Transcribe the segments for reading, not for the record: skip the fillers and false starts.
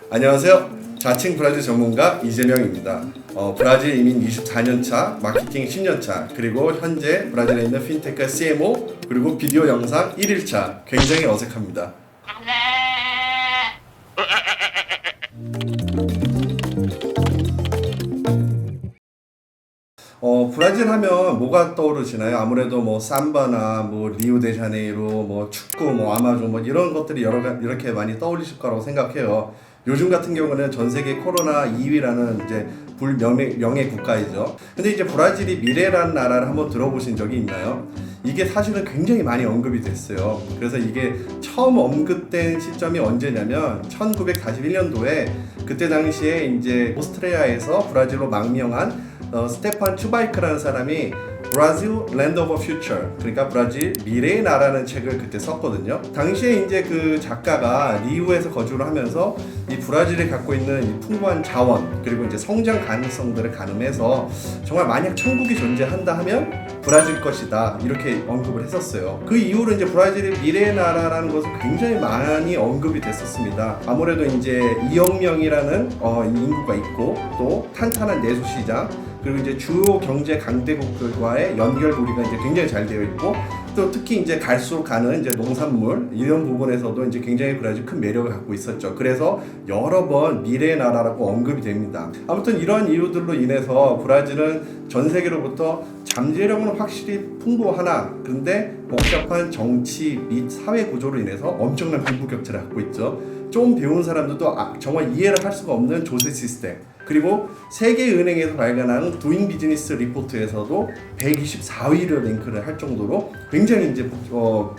안녕하세요. 자칭 브라질 전문가 이재명입니다. 브라질 이민 24년차, 마케팅 10년차, 그리고 현재 브라질에 있는 핀테크 CMO, 그리고 비디오 영상 1일차. 굉장히 어색합니다. 브라질 하면 뭐가 떠오르시나요? 아무래도 뭐 삼바나 뭐 리우데자네이루, 뭐 축구, 뭐 아마존 뭐 이런 것들이 이렇게 많이 떠올리실 거라고 생각해요. 요즘 같은 경우는 전 세계 코로나 2위라는 이제 불명예 국가이죠. 근데 이제 브라질이 미래라는 나라를 한번 들어보신 적이 있나요? 이게 사실은 굉장히 많이 언급이 됐어요. 그래서 이게 처음 언급된 시점이 언제냐면 1941년도에 그때 당시에 이제 오스트리아에서 브라질로 망명한 스테판 츄바이크라는 사람이 브라질 랜드 오브 퓨처, 그러니까 브라질 미래의 나라는 책을 그때 썼거든요. 당시에 이제 그 작가가 리우에서 거주를 하면서 이 브라질이 갖고 있는 이 풍부한 자원 그리고 이제 성장 가능성들을 가늠해서 정말 만약 천국이 존재한다 하면 브라질 것이다 이렇게 언급을 했었어요. 그 이후로 이제 브라질이 미래의 나라라는 것은 굉장히 많이 언급이 됐었습니다. 아무래도 이제 2억 명이라는 인구가 있고 또 탄탄한 내수 시장 그리고 이제 주요 경제 강대국들과의 연결고리가 이제 굉장히 잘 되어 있고 또 특히 이제 갈수록 가는 이제 농산물 이런 부분에서도 이제 굉장히 브라질 큰 매력을 갖고 있었죠. 그래서 여러 번 미래의 나라라고 언급이 됩니다. 아무튼 이런 이유들로 인해서 브라질은 전 세계로부터 잠재력은 확실히 풍부하나 그런데 복잡한 정치 및 사회 구조로 인해서 엄청난 빈부격차를 갖고 있죠. 좀 배운 사람들도 정말 이해를 할 수가 없는 조세 시스템 그리고 세계은행에서 발간한 두잉 비즈니스 리포트에서도 124위를 랭크를 할 정도로 굉장히 이제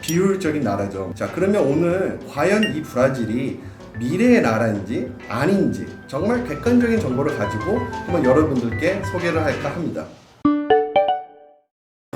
비효율적인 나라죠. 자, 그러면 오늘 과연 이 브라질이 미래의 나라인지 아닌지 정말 객관적인 정보를 가지고 한번 여러분들께 소개를 할까 합니다.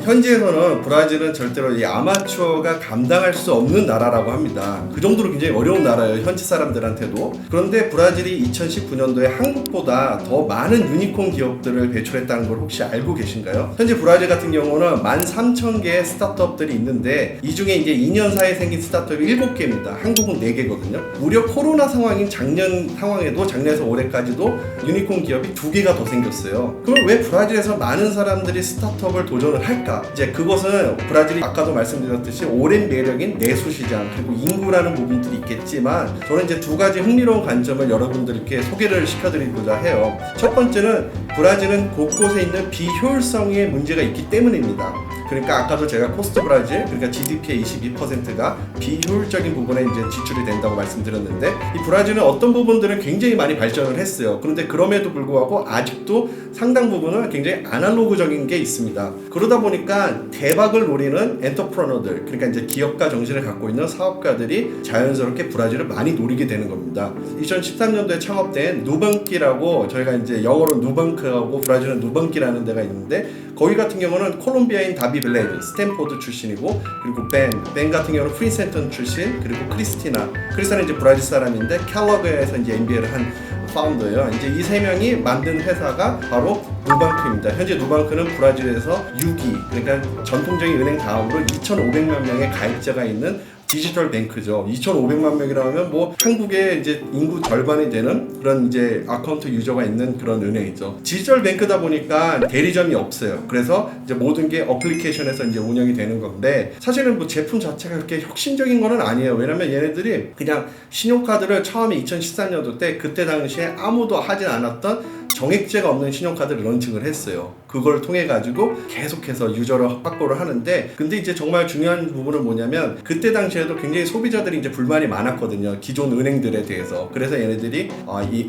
현지에서는 브라질은 절대로 이 아마추어가 감당할 수 없는 나라라고 합니다. 그 정도로 굉장히 어려운 나라예요, 현지 사람들한테도. 그런데 브라질이 2019년도에 한국보다 더 많은 유니콘 기업들을 배출했다는 걸 혹시 알고 계신가요? 현재 브라질 같은 경우는 13,000개의 스타트업들이 있는데 이 중에 이제 2년 사이에 생긴 스타트업이 7개입니다. 한국은 4개거든요. 무려 코로나 상황인 작년 상황에도 작년에서 올해까지도 유니콘 기업이 2개가 더 생겼어요. 그럼 왜 브라질에서 많은 사람들이 스타트업을 도전을 할까? 이제 그것은 브라질이 아까도 말씀드렸듯이 오랜 매력인 내수시장 그리고 인구라는 부분들이 있겠지만 저는 이제 두 가지 흥미로운 관점을 여러분들께 소개를 시켜드리고자 해요. 첫 번째는 브라질은 곳곳에 있는 비효율성의 문제가 있기 때문입니다. 그러니까 아까도 제가 코스트 브라질 그러니까 GDP의 22%가 비효율적인 부분에 이제 지출이 된다고 말씀드렸는데 이 브라질은 어떤 부분들은 굉장히 많이 발전을 했어요. 그런데 그럼에도 불구하고 아직도 상당 부분은 굉장히 아날로그적인 게 있습니다. 그러다 보니까 대박을 노리는 엔터프러너들 그러니까 이제 기업가 정신을 갖고 있는 사업가들이 자연스럽게 브라질을 많이 노리게 되는 겁니다. 2013년도에 창업된 누벙키라고 저희가 이제 영어로 누벙크하고 브라질은 누벙키라는 데가 있는데 거기 같은 경우는 콜롬비아인 다비 블레이드, 스탠포드 출신이고 그리고 벤 같은 경우는 프린세턴 출신 그리고 크리스티나는 이제 브라질 사람인데 캘러그에서 이제 MBA를 한 파운더예요. 이제 이 세 명이 만든 회사가 바로 누방크입니다. 현재 누방크는 브라질에서 6위 그러니까 전통적인 은행 다음으로 2,500만 명의 가입자가 있는 디지털 뱅크죠. 2,500만 명이라고 하면 뭐 한국의 이제 인구 절반이 되는 그런 이제 아카운트 유저가 있는 그런 은행이죠. 디지털 뱅크다 보니까 대리점이 없어요. 그래서 이제 모든 게 어플리케이션에서 이제 운영이 되는 건데 사실은 뭐 제품 자체가 그렇게 혁신적인 거는 아니에요. 왜냐면 얘네들이 그냥 신용카드를 처음에 2013년도 때 그때 당시에 아무도 하진 않았던 정액제가 없는 신용카드를 런칭을 했어요. 그걸 통해 가지고 계속해서 유저를 확보를 하는데 근데 이제 정말 중요한 부분은 뭐냐면 그때 당시에도 굉장히 소비자들이 이제 불만이 많았거든요. 기존 은행들에 대해서. 그래서 얘네들이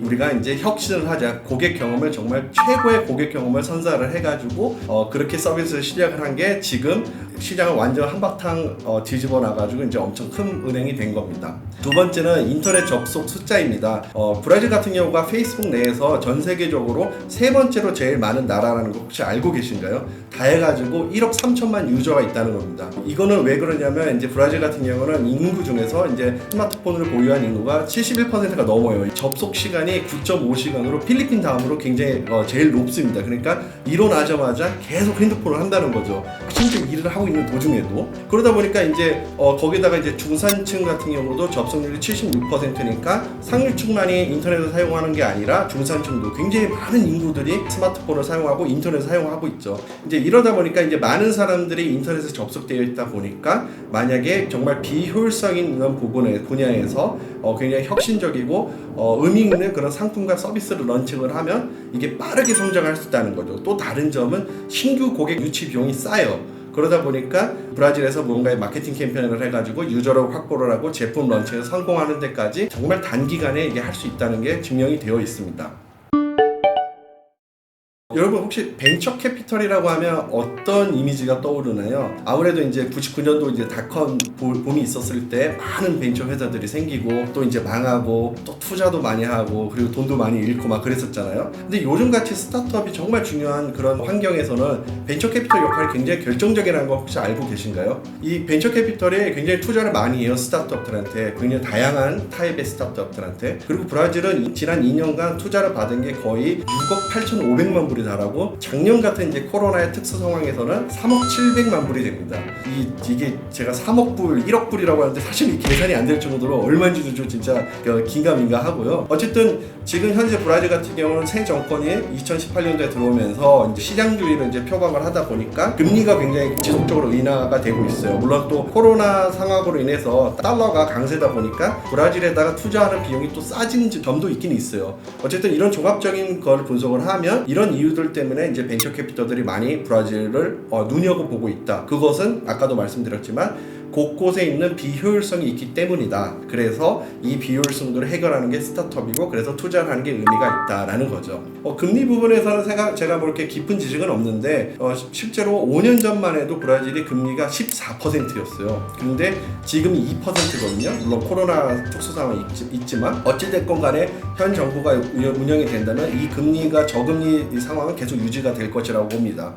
우리가 이제 혁신을 하자. 고객 경험을 정말 최고의 고객 경험을 선사를 해가지고 그렇게 서비스를 시작을 한 게 지금 시장을 완전 한바탕 뒤집어 놔가지고 이제 엄청 큰 은행이 된 겁니다. 두 번째는 인터넷 접속 숫자입니다. 브라질 같은 경우가 페이스북 내에서 전 세계적으로 세 번째로 제일 많은 나라라는 거 혹시 알고 계신가요? 다 해가지고 1억 3천만 유저가 있다는 겁니다. 이거는 왜 그러냐면 이제 브라질 같은 경우는 인구 중에서 이제 스마트폰을 보유한 인구가 71%가 넘어요. 접속 시간이 9.5시간으로 필리핀 다음으로 굉장히 제일 높습니다. 그러니까 일어나자마자 계속 핸드폰을 한다는 거죠. 심지어 일을 하고 하고 있는 도중에도. 그러다 보니까 이제 거기다가 이제 중산층 같은 경우도 접속률이 76%니까 상류층만이 인터넷을 사용하는 게 아니라 중산층도 굉장히 많은 인구들이 스마트폰을 사용하고 인터넷을 사용하고 있죠. 이제 이러다 보니까 이제 많은 사람들이 인터넷에 접속되어 있다 보니까 만약에 정말 비효율성 있는 분야에서 굉장히 혁신적이고 의미 있는 그런 상품과 서비스를 런칭을 하면 이게 빠르게 성장할 수 있다는 거죠. 또 다른 점은 신규 고객 유치 비용이 싸요. 그러다 보니까 브라질에서 뭔가의 마케팅 캠페인을 해가지고 유저를 확보를 하고 제품 런칭에 성공하는 데까지 정말 단기간에 이게 할 수 있다는 게 증명이 되어 있습니다. 여러분 혹시 벤처 캐피털이라고 하면 어떤 이미지가 떠오르나요? 아무래도 이제 99년도 이제 닷컴 붐이 있었을 때 많은 벤처 회사들이 생기고 또 이제 망하고 또 투자도 많이 하고 그리고 돈도 많이 잃고 막 그랬었잖아요. 근데 요즘 같이 스타트업이 정말 중요한 그런 환경에서는 벤처 캐피털 역할이 굉장히 결정적이라는 거 혹시 알고 계신가요? 이 벤처 캐피털이 굉장히 투자를 많이 해요. 스타트업들한테, 굉장히 다양한 타입의 스타트업들한테. 그리고 브라질은 지난 2년간 투자를 받은 게 거의 6억 8,500만 불이 달하고 작년 같은 이제 코로나의 특수 상황에서는 3억 700만 불이 됩니다. 이게 제가 3억 불, 1억 불이라고 하는데 사실 계산이 안 될 정도로 얼마인지도 좀 진짜 긴가민가 하고요. 어쨌든 지금 현재 브라질 같은 경우는 새 정권이 2018년도에 들어오면서 이제 시장주의를 이제 표방을 하다 보니까 금리가 굉장히 지속적으로 인하가 되고 있어요. 물론 또 코로나 상황으로 인해서 달러가 강세다 보니까 브라질에다가 투자하는 비용이 또 싸지는 점도 있긴 있어요. 어쨌든 이런 종합적인 걸 분석을 하면 이런 이유들 때문에 이제 벤처 캐피털들이 많이 브라질을 눈여겨보고 있다. 그것은 아까도 말씀드렸지만 곳곳에 있는 비효율성이 있기 때문이다. 그래서 이 비효율성들을 해결하는 게 스타트업이고 그래서 투자를 하는 게 의미가 있다라는 거죠. 금리 부분에서는 제가 뭐 이렇게 깊은 지식은 없는데 실제로 5년 전만 해도 브라질이 금리가 14%였어요. 근데 지금이 2%거든요. 물론 코로나 특수 상황이 있지만 어찌됐건 간에 현 정부가 운영이 된다면 이 금리가 저금리 상황은 계속 유지가 될 것이라고 봅니다.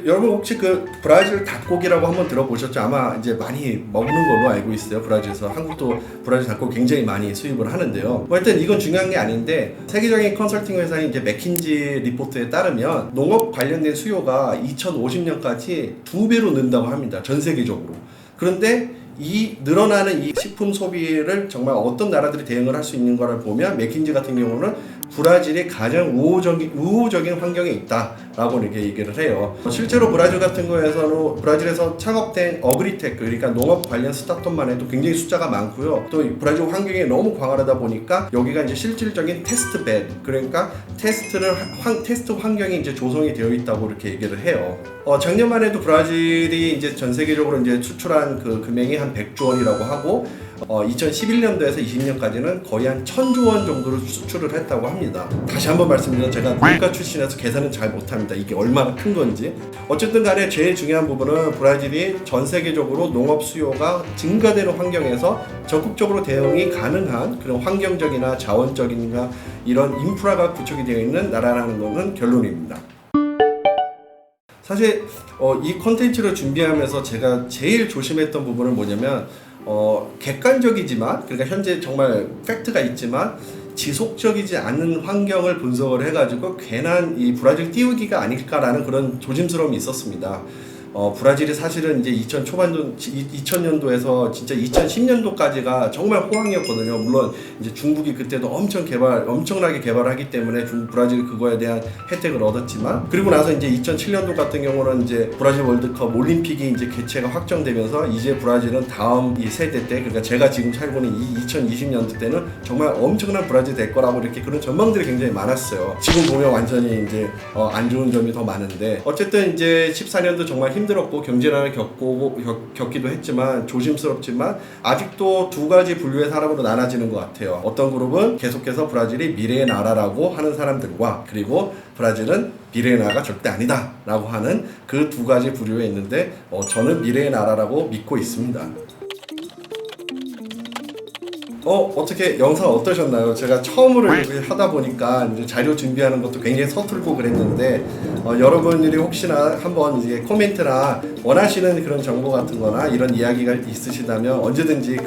여러분 혹시 그 브라질 닭고기라고 한번 들어보셨죠? 아마 이제 많이 먹는 걸로 알고 있어요. 브라질에서. 한국도 브라질 닭고기 굉장히 많이 수입을 하는데요. 일단 이건 중요한 게 아닌데 세계적인 컨설팅 회사인 이제 맥킨지 리포트에 따르면 농업 관련된 수요가 2050년까지 2배로 는다고 합니다. 전 세계적으로. 그런데 이 늘어나는 이 식품 소비를 정말 어떤 나라들이 대응을 할 수 있는 거를 보면 맥킨지 같은 경우는 브라질이 가장 우호적인 환경에 있다라고 이렇게 얘기를 해요. 실제로 브라질 같은 거에서는 브라질에서 창업된 어그리테크, 그러니까 농업 관련 스타트업만 해도 굉장히 숫자가 많고요. 또 브라질 환경이 너무 광활하다 보니까 여기가 이제 실질적인 테스트 벨, 그러니까 테스트 환경이 이제 조성이 되어 있다고 이렇게 얘기를 해요. 작년만 해도 브라질이 이제 전 세계적으로 이제 수출한 그 금액이 한 100조 원이라고 하고 2011년도에서 20년까지는 거의 한 1000조 원 정도를 수출을 했다고 합니다. 다시 한번 말씀드리면 제가 물가 출신이라서 계산은 잘 못합니다. 이게 얼마나 큰 건지. 어쨌든 간에 제일 중요한 부분은 브라질이 전 세계적으로 농업 수요가 증가되는 환경에서 적극적으로 대응이 가능한 그런 환경적이나 자원적인가 이런 인프라가 구축이 되어 있는 나라라는 것은 결론입니다. 사실 이 콘텐츠를 준비하면서 제가 제일 조심했던 부분은 뭐냐면 객관적이지만, 그러니까 현재 정말 팩트가 있지만 지속적이지 않은 환경을 분석을 해가지고 괜한 이 브라질 띄우기가 아닐까라는 그런 조심스러움이 있었습니다. 브라질이 사실은 이제 2000년도에서 진짜 2010년도까지가 정말 호황이었거든요. 물론 이제 중국이 그때도 엄청나게 개발하기 때문에 브라질이 그거에 대한 혜택을 얻었지만, 그리고 나서 이제 2007년도 같은 경우는 이제 브라질 월드컵 올림픽이 이제 개최가 확정되면서 이제 브라질은 다음 이 세대 때, 그러니까 제가 지금 살고 있는 이 2020년도 때는 정말 엄청난 브라질 될 거라고 이렇게 그런 전망들이 굉장히 많았어요. 지금 보면 완전히 이제 안 좋은 점이 더 많은데, 어쨌든 이제 14년도 정말 힘들었고 경제난을 겪기도 했지만 조심스럽지만 아직도 두 가지 분류의 사람으로 나눠지는 것 같아요. 어떤 그룹은 계속해서 브라질이 미래의 나라라고 하는 사람들과, 그리고 브라질은 미래의 나라가 절대 아니다 라고 하는 그 두 가지 부류에 있는데 저는 미래의 나라라고 믿고 있습니다. 어떻게 영상 어떠셨나요? 제가 처음으로 이렇게 하다 보니까 이제 자료 준비하는 것도 굉장히 서툴고 그랬는데 여러분들이 혹시나 한번 이제 코멘트나 원하시는 그런 정보 같은 거나 이런 이야기가 있으시다면 언제든지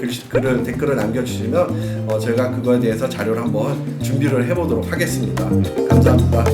댓글을 남겨주시면 제가 그거에 대해서 자료를 한번 준비를 해보도록 하겠습니다. 감사합니다.